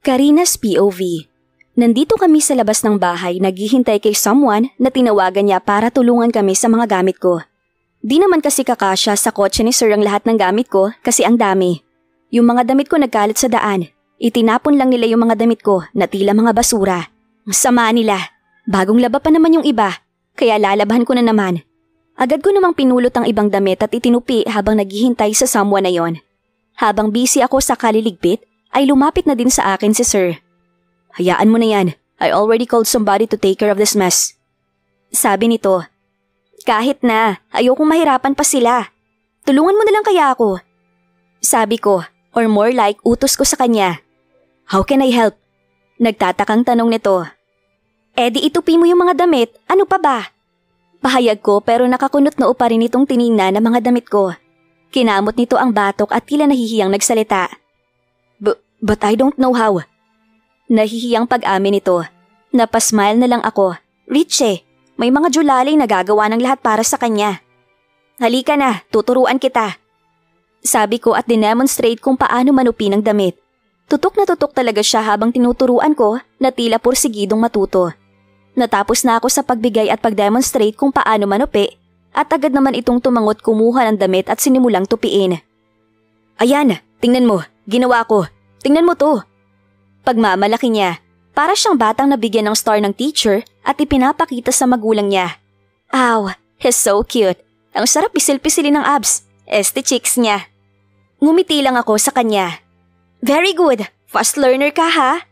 Karina's POV. Nandito kami sa labas ng bahay naghihintay kay someone na tinawagan niya para tulungan kami sa mga gamit ko. Di naman kasi kakasya sa kotse ni Sir ang lahat ng gamit ko kasi ang dami. Yung mga damit ko nagkalat sa daan. Itinapon lang nila yung mga damit ko na tila mga basura. Ang sama nila. Bagong laba pa naman yung iba. Kaya lalabahan ko na naman. Agad ko namang pinulot ang ibang damit at itinupi habang naghihintay sa someone na yon. Habang busy ako sa kaliligpit, ay lumapit na din sa akin si Sir. Hayaan mo na yan. I already called somebody to take care of this mess. Sabi nito. Kahit na, ayokong mahirapan pa sila. Tulungan mo na lang kaya ako. Sabi ko, or more like utos ko sa kanya. How can I help? Nagtatakang tanong nito. Eh di itupi mo yung mga damit, ano pa ba? Pahayag ko pero nakakunot noo pa rin itong tiningnan ng mga damit ko. Kinamot nito ang batok at tila nahihiyang nagsalita. But I don't know how. Nahihiyang pag-amin nito. Napasmile na lang ako. Richie, may mga julalay na gagawa ng lahat para sa kanya. Halika na, tuturuan kita. Sabi ko at dinemonstrate kung paano manupi ng damit. Tutok na tutok talaga siya habang tinuturuan ko na tila pursigidong matuto. Natapos na ako sa pagbigay at pagdemonstrate kung paano manupi at agad naman itong tumangot kumuha ng damit at sinimulang tupiin. Ayan, tingnan mo, ginawa ko. Tingnan mo to. Pagmamalaki niya, para siyang batang nabigyan ng star ng teacher at ipinapakita sa magulang niya. Ow, he's so cute. Ang sarap pisil-pisilin ng abs. Este cheeks niya. Ngumiti lang ako sa kanya. Very good, fast learner ka ha?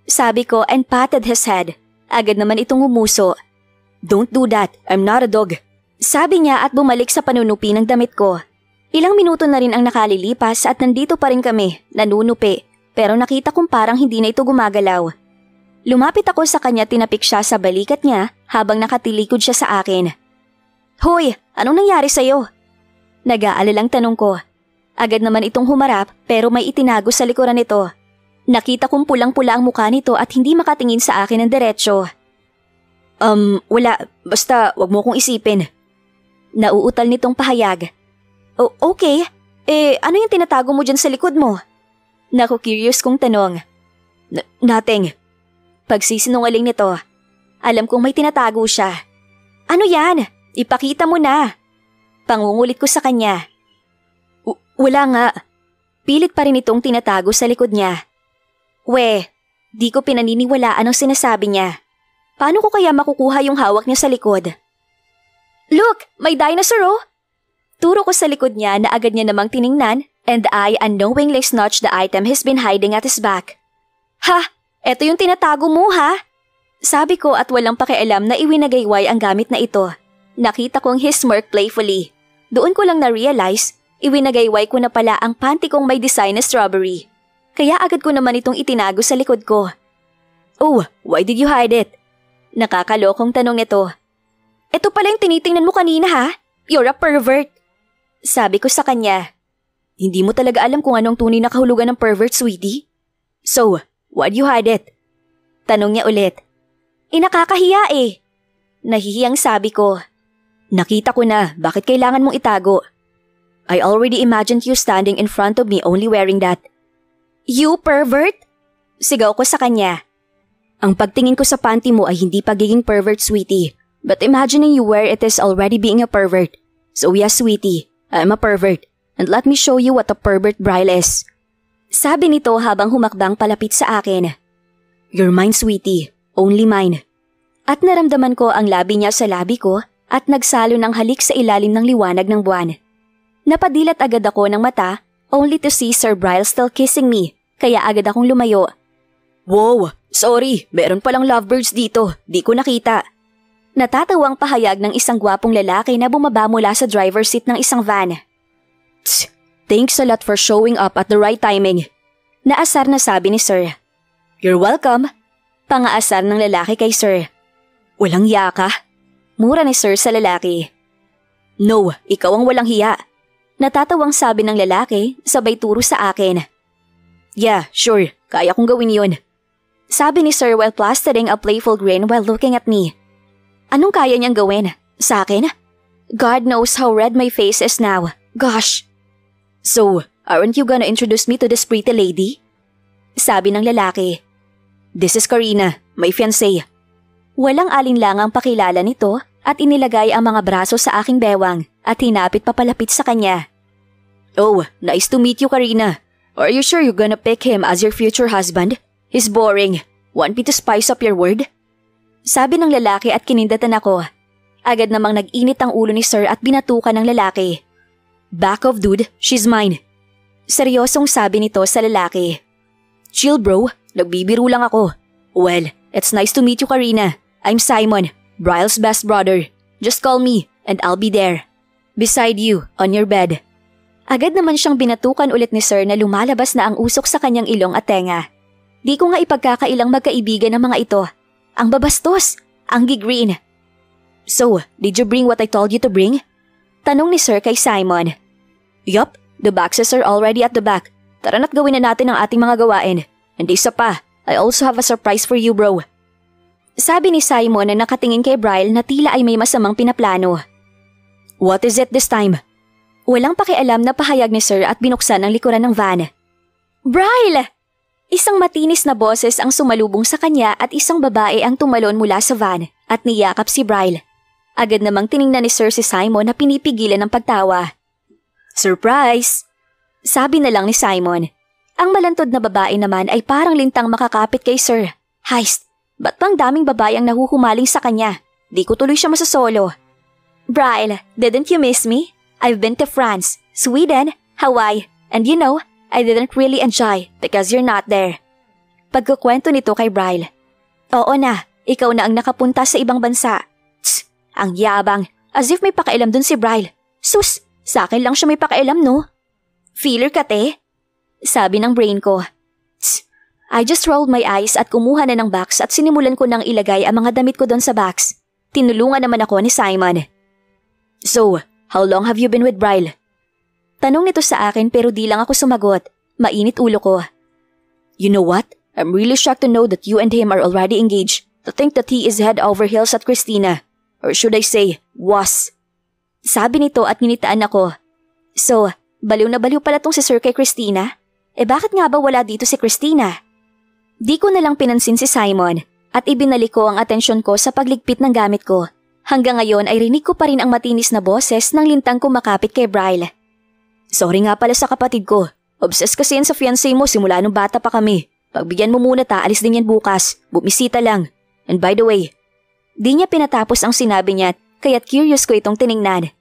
Sabi ko and patted his head. Agad naman itong umuso. Don't do that, I'm not a dog. Sabi niya at bumalik sa panunupi ng damit ko. Ilang minuto na rin ang nakalilipas at nandito pa rin kami, nanunupi, pero nakita kong parang hindi na ito gumagalaw. Lumapit ako sa kanya, tinapik siya sa balikat niya habang nakatilikod siya sa akin. Hoy, anong nangyari sa'yo? Nag-aalalang tanong ko. Agad naman itong humarap pero may itinago sa likuran nito. Nakita kong pulang-pula ang mukha nito at hindi makatingin sa akin ng diretsyo. Wala, basta wag mo kong isipin. Nauutal nitong pahayag. Oh, okay. Ano yung tinatago mo dyan sa likod mo? Naku-curious kong tanong. Nothing. Pagsisinungaling nito. Alam kong may tinatago siya. Ano yan? Ipakita mo na. Pangungulit ko sa kanya. Wala nga. Pilit pa rin itong tinatago sa likod niya. Di ko pinaniniwalaan ang sinasabi niya. Paano ko kaya makukuha yung hawak niya sa likod? Look, may dinosaur oh! Turo ko sa likod niya na agad niya namang tiningnan and I unknowingly snatched the item he's been hiding at his back. Ha! Eto yung tinatago mo ha? Sabi ko at walang pakialam na iwinagayway ang gamit na ito. Nakita kong he smirked playfully. Doon ko lang na-realize, iwinagayway ko na pala ang panty kong may design na strawberry. Kaya agad ko naman itong itinago sa likod ko. Oh, why did you hide it? Nakakalokong tanong nito. Ito pala yung tinitingnan mo kanina ha? You're a pervert. Sabi ko sa kanya. Hindi mo talaga alam kung anong tunay na kahulugan ng pervert, sweetie? So, why'd you hide it? Tanong niya ulit. Nakakahiya eh. Nahihiyang sabi ko. Nakita ko na, bakit kailangan mong itago? I already imagined you standing in front of me only wearing that. You pervert? Sigaw ko sa kanya. Ang pagtingin ko sa panty mo ay hindi pagiging pervert, sweetie. But imagining you wear it is already being a pervert. So yes, sweetie, I'm a pervert. And let me show you what a pervert brile is. Sabi nito habang humakbang palapit sa akin. You're mine, sweetie. Only mine. At naramdaman ko ang labi niya sa labi ko at nagsalo ng halik sa ilalim ng liwanag ng buwan. Napadilat agad ako ng mata only to see Sir Bryle still kissing me, kaya agad akong lumayo. Wow, sorry, meron palang lovebirds dito, di ko nakita. Natatawang pahayag ng isang gwapong lalaki na bumaba mula sa driver's seat ng isang van. Tsk, thanks a lot for showing up at the right timing. Naasar na sabi ni Sir. You're welcome. Pangaasar ng lalaki kay Sir. Walang hiya ka? Mura ni Sir sa lalaki. No, ikaw ang walang hiya. Natatawang sabi ng lalaki, sabay turo sa akin. Yeah, sure, kaya kong gawin yun. Sabi ni Sir while plastering a playful grin while looking at me. Anong kaya niyang gawin? Sa akin? God knows how red my face is now. Gosh. So, aren't you gonna introduce me to this pretty lady? Sabi ng lalaki. This is Karina, my fiancé. Walang alinlangang pakilala nito at inilagay ang mga braso sa aking bewang at hinapit papalapit sa kanya. Oh, nice to meet you, Karina. Are you sure you're gonna pick him as your future husband? He's boring. Want me to spice up your word? Sabi ng lalaki at kinindatan ako. Agad namang nag-init ang ulo ni Sir at binatukan ng lalaki. Back off, dude. She's mine. Seryosong sabi nito sa lalaki. Chill, bro. Nagbibiro lang ako. Well, it's nice to meet you, Karina. I'm Simon, Bryle's best brother. Just call me and I'll be there. Beside you, on your bed. Agad naman siyang binatukan ulit ni Sir na lumalabas na ang usok sa kanyang ilong at tenga. Di ko nga ipagkakailang magkaibigan ng mga ito. Ang babastos, ang gigreen. So, did you bring what I told you to bring? Tanong ni Sir kay Simon. Yup, the boxes are already at the back. Tara na't gawin na natin ang ating mga gawain. And isa pa, I also have a surprise for you, bro. Sabi ni Simon na nakatingin kay Bryle na tila ay may masamang pinaplano. What is it this time? Walang pakialam na pahayag ni Sir at binuksan ang likuran ng van. Bryle! Isang matinis na boses ang sumalubong sa kanya at isang babae ang tumalon mula sa van at niyakap si Bryle. Agad namang tiningnan ni Sir si Simon na pinipigilan ng pagtawa. Surprise! Sabi na lang ni Simon. Ang malantod na babae naman ay parang lintang makakapit kay Sir. Heist! Ba't bang daming babae ang nahuhumaling sa kanya? Di ko tuloy siya masasolo. Bryle, didn't you miss me? I've been to France, Sweden, Hawaii, and you know, I didn't really enjoy because you're not there. Pagkukwento nito kay Bryle. Oo na, ikaw na ang nakapunta sa ibang bansa. Tss, ang yabang, as if may pakailam dun si Bryle. Sus, sa akin lang siya may pakailam, no? Feeler ka, te? Sabi ng brain ko. Tss, I just rolled my eyes at kumuha na ng box at sinimulan ko nang ilagay ang mga damit ko doon sa box. Tinulungan naman ako ni Simon. So, how long have you been with Bryle? Tanong nito sa akin pero di lang ako sumagot. Mainit ulo ko. You know what? I'm really shocked to know that you and him are already engaged. To think that he is head over heels at Christina. Or should I say, was. Sabi nito at ninitaan ako. So, baliw na baliw pala tong si Sir kay Christina? Eh bakit nga ba wala dito si Christina? Di ko na lang pinansin si Simon at ibinalik ko ang atensyon ko sa pagligpit ng gamit ko. Hanggang ngayon ay rinig ko pa rin ang matinis na boses ng lintang kumakapit kay Bryle. Sorry nga pala sa kapatid ko. Obsessed kasi yan sa fiancé mo simula nung bata pa kami. Pagbigyan mo muna ta, alis din yan bukas. Bumisita lang. And by the way, di niya pinatapos ang sinabi niya kaya't curious ko itong tiningnan.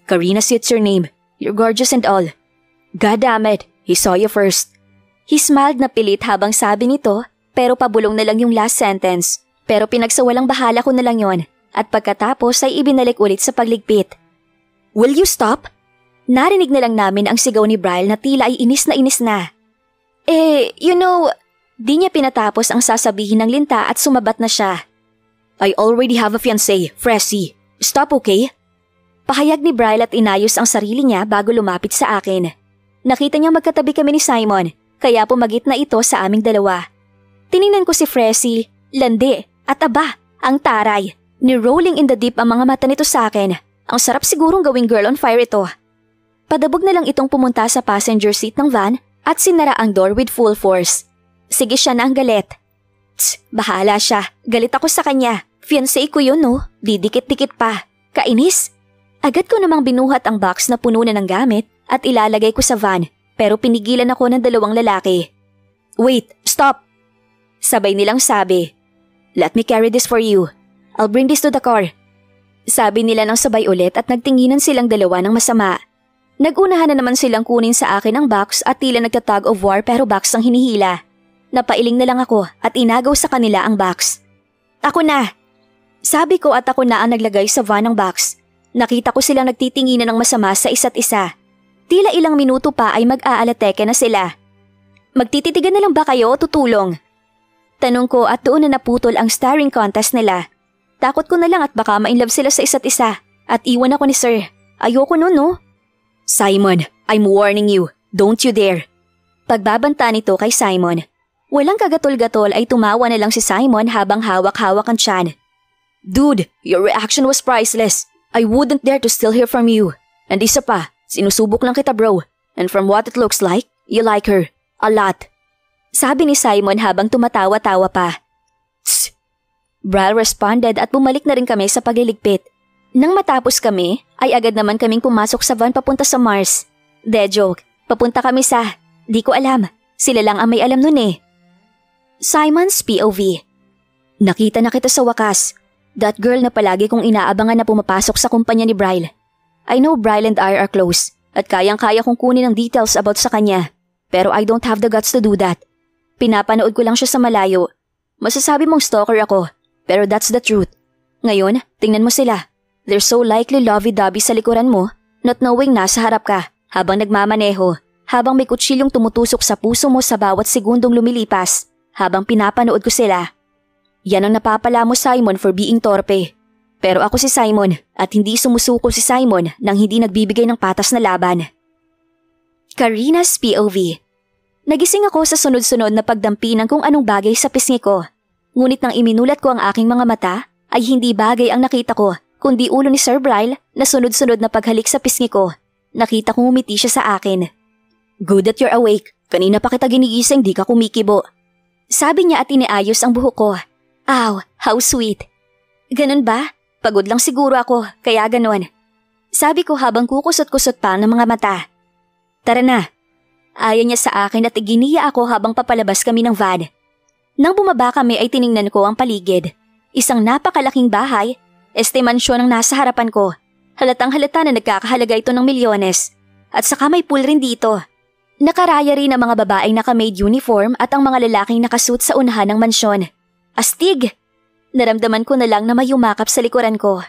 Karina suits your name. You're gorgeous and all. God damn it, he saw you first. He smiled na pilit habang sabi nito pero pabulong na lang yung last sentence. Pero pinagsawalang bahala ko na lang yon at pagkatapos ay ibinalik ulit sa pagligpit. Will you stop? Narinig na lang namin ang sigaw ni Bryle na tila ay inis na. You know, di niya pinatapos ang sasabihin ng linta at sumabat na siya. I already have a fiancé, Fressie. Stop, okay? Pahayag ni Bryle at inayos ang sarili niya bago lumapit sa akin. Nakita niya magkatabi kami ni Simon, kaya pumagit na ito sa aming dalawa. Tiningnan ko si Fressie, landi, at aba, ang taray. Ni-rolling in the deep ang mga mata nito sa akin. Ang sarap sigurong gawing girl on fire ito. Padabog na lang itong pumunta sa passenger seat ng van at sinara ang door with full force. Sige siya na ang galit. Tss, bahala siya. Galit ako sa kanya. Fiancé ko yun, no? Didikit-dikit pa. Kainis. Agad ko namang binuhat ang box na puno na ng gamit at ilalagay ko sa van pero pinigilan ako ng dalawang lalaki. Wait, stop! Sabay nilang sabi. Let me carry this for you. I'll bring this to the car. Sabi nila ng sabay ulit at nagtinginan silang dalawa ng masama. Nagunahan na naman silang kunin sa akin ang box at tila nagtatag of war pero box ang hinihila. Napailing na lang ako at inagaw sa kanila ang box. Ako na! Sabi ko at ako na ang naglagay sa van ng box. Nakita ko silang nagtitinginan ng masama sa isa't isa. Tila ilang minuto pa ay mag-aalateke na sila. Magtititigan na lang ba kayo o tutulong? Tanong ko at doon na naputol ang staring contest nila. Takot ko na lang at baka ma-inlove sila sa isa't isa at iwan ako ni Sir. Ayoko nun, no? Simon, I'm warning you. Don't you dare. Pagbabanta nito kay Simon. Walang kagatol-gatol ay tumawa na lang si Simon habang hawak-hawak ang tiyan. Dude, your reaction was priceless. I wouldn't dare to steal her from you. And isa pa, sinusubok lang kita bro. And from what it looks like, you like her. A lot. Sabi ni Simon habang tumatawa-tawa pa. Tss! Brian responded at bumalik na rin kami sa pagliligpit. Nang matapos kami, ay agad naman kaming pumasok sa van papunta sa Mars. De joke, papunta kami sa, di ko alam, sila lang ang may alam nun eh. Simon's POV. Nakita na kita sa wakas. That girl na palagi kong inaabangan na pumapasok sa kumpanya ni Bryle. I know Bryle and I are close at kayang-kaya kong kunin ang details about sa kanya. Pero I don't have the guts to do that. Pinapanood ko lang siya sa malayo. Masasabi mong stalker ako, pero that's the truth. Ngayon, tingnan mo sila. They're so likely lovey-dovey sa likuran mo, not knowing nasa harap ka, habang nagmamaneho, habang may kutsilyong tumutusok sa puso mo sa bawat segundong lumilipas, habang pinapanood ko sila. Yan ang napapala mo, Simon, for being torpe. Pero ako si Simon at hindi sumusuko si Simon nang hindi nagbibigay ng patas na laban. Karina's POV. Nagising ako sa sunod-sunod na pagdampi ng kung anong bagay sa pisngi ko. Ngunit nang iminulat ko ang aking mga mata, ay hindi bagay ang nakita ko, kundi ulo ni Sir Bryle na sunod-sunod na paghalik sa pisngi ko. Nakita kong umiti siya sa akin. Good that you're awake. Kanina pa kita ginigising, di ka kumikibo. Sabi niya at iniayos ang buhok ko. Aw, how sweet. Ganun ba? Pagod lang siguro ako, kaya ganun. Sabi ko habang kukusot-kusot pa ng mga mata. Tara na. Ayaw niya sa akin at iginiya ako habang papalabas kami ng van. Nang bumaba kami ay tiningnan ko ang paligid. Isang napakalaking bahay, mansyon ang nasa harapan ko. Halatang halata na nagkakahalaga ito ng milyones. At saka may pool rin dito. Nakaraya rin ang mga babaeng naka-maid uniform at ang mga lalaking nakasuit sa unahan ng mansyon. Astig! Naramdaman ko na lang na may yumakap sa likuran ko.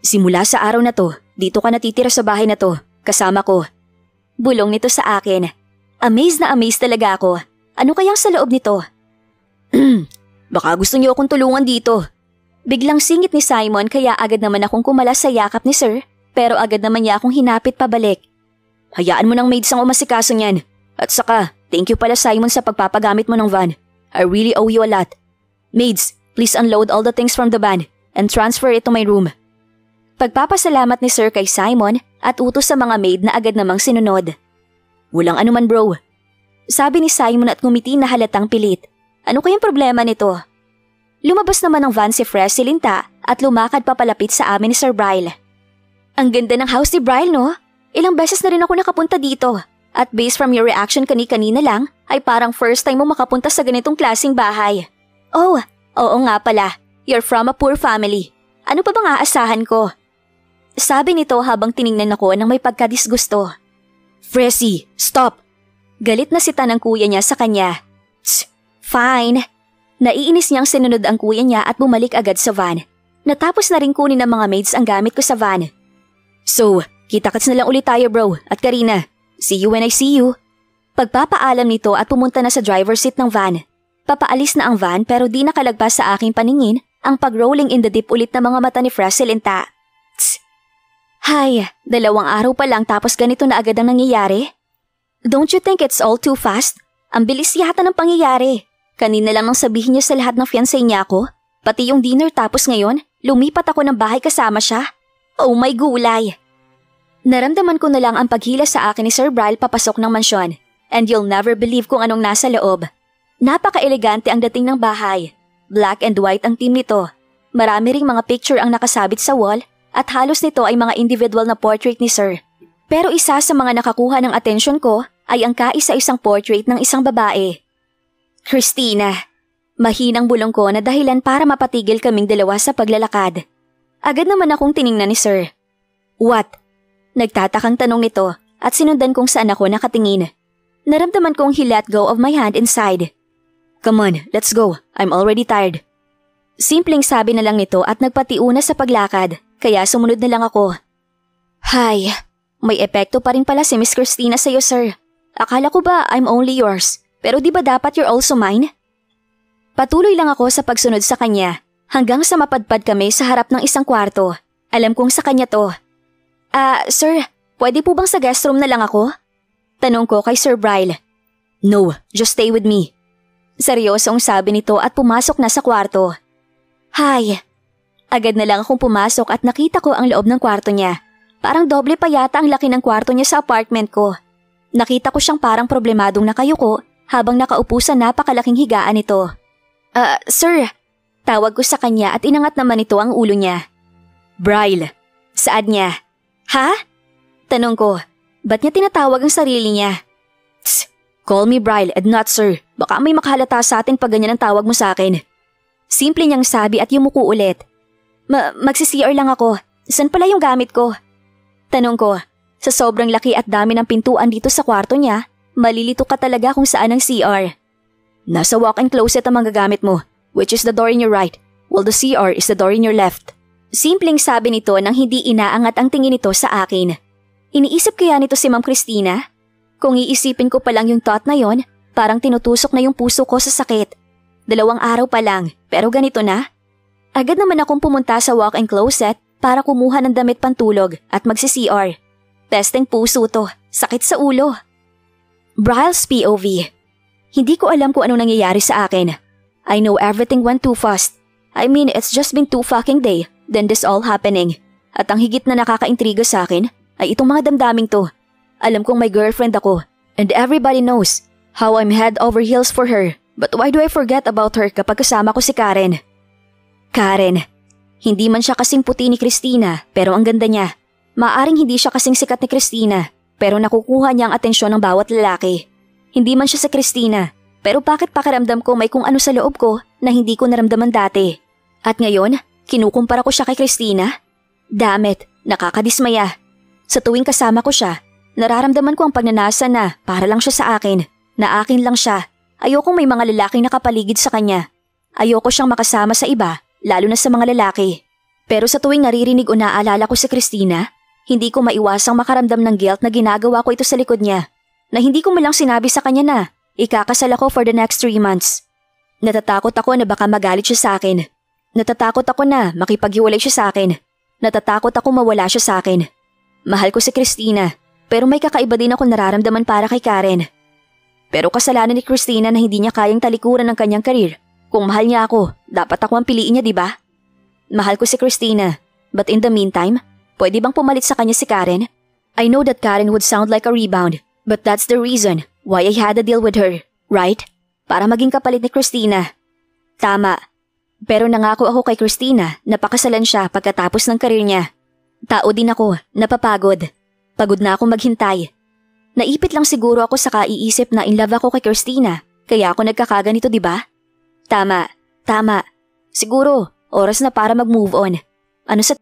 Simula sa araw na to, dito ka natitira sa bahay na to, kasama ko. Bulong nito sa akin. Amazed na amazed talaga ako. Ano kayang sa loob nito? Baka gusto niyo akong tulungan dito. Biglang singit ni Simon kaya agad naman akong kumalas sa yakap ni Sir, pero agad naman niya akong hinapit pabalik. Hayaan mo ng maids ang umasikaso niyan. At saka, thank you pala Simon sa pagpapagamit mo ng van. I really owe you a lot. Maids, please unload all the things from the van and transfer it to my room. Pagpapasalamat ni Sir kay Simon at utos sa mga maid na agad namang sinunod. Walang anuman bro. Sabi ni Simon at ngumiti na halatang pilit. Ano kayang problema nito? Lumabas naman ng van si Fresh Silinta at lumakad papalapit sa amin ni Sir Bryle. Ang ganda ng house ni Bryle, no? Ilang beses na rin ako nakapunta dito. At based from your reaction kani-kanina lang, ay parang first time mo makapunta sa ganitong klaseng bahay. Oh, oo nga pala. You're from a poor family. Ano pa bang aasahan ko? Sabi nito habang tiningnan ako ng may pagkadisgusto. Freshy, stop! Galit na sita ng kuya niya sa kanya. Tsk, fine. Naiinis niyang sinunod ang kuya niya at bumalik agad sa van. Natapos na rin kunin ng mga maids ang gamit ko sa van. So, kita-kits na lang ulit tayo bro at Karina. See you when I see you. Pagpapaalam nito at pumunta na sa driver's seat ng van. Papaalis na ang van pero di nakalagpas sa aking paningin ang pag-rolling in the deep ulit na mga mata ni Fresh Silinta. Tss. Hay, 2 araw pa lang tapos ganito na agad ang nangyayari? Don't you think it's all too fast? Ang bilis yata ng pangyayari. Kanina lang nang sabihin niya sa lahat ng fiancé niya ako. Pati yung dinner tapos ngayon, lumipat ako ng bahay kasama siya. Oh my gulay! Naramdaman ko na lang ang paghila sa akin ni Sir Bryle papasok ng mansyon. And you'll never believe kung anong nasa loob. Napaka-elegante ang dating ng bahay. Black and white ang team nito. Marami ring mga picture ang nakasabit sa wall at halos nito ay mga individual na portrait ni Sir. Pero isa sa mga nakakuha ng atensyon ko ay ang kaisa-isang portrait ng isang babae. Christina. Mahinang bulong ko na dahilan para mapatigil kaming dalawa sa paglalakad. Agad naman akong tiningnan ni Sir. What? Nagtatakang tanong nito at sinundan kung saan ako nakatingin. Naramdaman kong he let go of my hand inside. Come on, let's go. I'm already tired. Simpleng sabi na lang nito at nagpatiuna sa paglakad, kaya sumunod na lang ako. Hay, may epekto pa rin pala si Miss Christina sa'yo, Sir. Akala ko ba I'm only yours, pero di ba dapat you're also mine? Patuloy lang ako sa pagsunod sa kanya, hanggang sa mapadpad kami sa harap ng isang kwarto. Alam kong sa kanya to. Sir, pwede po bang sa guest room na lang ako? Tanong ko kay Sir Bryle. No, just stay with me. Seryosong sabi nito at pumasok na sa kwarto. Hay! Agad na lang akong pumasok at nakita ko ang loob ng kwarto niya. Parang doble pa yata ang laki ng kwarto niya sa apartment ko. Nakita ko siyang parang problemadong nakayuko habang nakaupo sa napakalaking higaan nito. Sir, tawag ko sa kanya at inangat naman ito ang ulo niya. Bryle, saad niya. Ha? Tanong ko, ba't niya tinatawag ang sarili niya? Tss, call me Bryle and not sir. Baka may makahalata sa atin pag ganyan ang tawag mo sa akin. Simple niyang sabi at yumuko ulit. Magsi-CR lang ako. Saan pala yung gamit ko? Tanong ko, sa sobrang laki at dami ng pintuan dito sa kwarto niya, malilito ka talaga kung saan ang CR. Nasa walk-in closet ang mga gamit mo, which is the door in your right, while the CR is the door in your left. Simpleng sabi nito nang hindi inaangat ang tingin nito sa akin. Iniisip kaya nito si Ma'am Christina? Kung iisipin ko pa lang yung thought na yon, parang tinutusok na yung puso ko sa sakit. 2 araw pa lang, pero ganito na. Agad naman akong pumunta sa walk-in closet para kumuha ng damit pantulog at magsi-CR. Testing puso to, sakit sa ulo. Bryle's POV. Hindi ko alam kung anong nangyayari sa akin. I know everything went too fast. I mean, it's just been 2 fucking day, then this all happening. At ang higit na nakakaintriga sa akin ay itong mga damdaming to. Alam kong may girlfriend ako, and everybody knows how I'm head over heels for her. But why do I forget about her kapag kasama ko si Karen? Karen. Hindi man siya kasing puti ni Christina, pero ang ganda niya. Maaring hindi siya kasing sikat ni Christina, pero nakukuha niya ang atensyon ng bawat lalaki. Hindi man siya sa Christina, pero bakit pakiramdam ko may kung ano sa loob ko na hindi ko naramdaman dati? At ngayon, kinukumpara ko siya kay Christina? Dammit, nakakadismaya. Sa tuwing kasama ko siya, nararamdaman ko ang pagnanasa na para lang siya sa akin, na akin lang siya. Ayokong may mga lalaking nakapaligid sa kanya. Ayoko siyang makasama sa iba, lalo na sa mga lalaki. Pero sa tuwing naririnig o naaalala ko si Christina, hindi ko maiwasang makaramdam ng guilt na ginagawa ko ito sa likod niya. Na hindi ko malang sinabi sa kanya na ikakasal ako for the next 3 months. Natatakot ako na baka magalit siya sa akin. Natatakot ako na makipaghiwalay siya sa akin. Natatakot ako mawala siya sa akin. Mahal ko si Christina, pero may kakaiba din ako nararamdaman para kay Karen. Pero kasalanan ni Christina na hindi niya kayang talikuran ng kanyang karir. Kung mahal niya ako, dapat ako ang piliin niya, di ba? Mahal ko si Christina, but in the meantime, pwede bang pumalit sa kanya si Karen? I know that Karen would sound like a rebound, but that's the reason why I had a deal with her, right? Para maging kapalit ni Christina. Tama. Pero nangako ako kay Christina na pakasalan siya pagkatapos ng karir niya. Tao din ako, napapagod. Pagod na akong maghintay. Naipit lang siguro ako sa kaiisip na in love ako kay Christina, kaya ako nagkakaganito, di ba? Tama. Siguro, oras na para mag-move on. Ano sa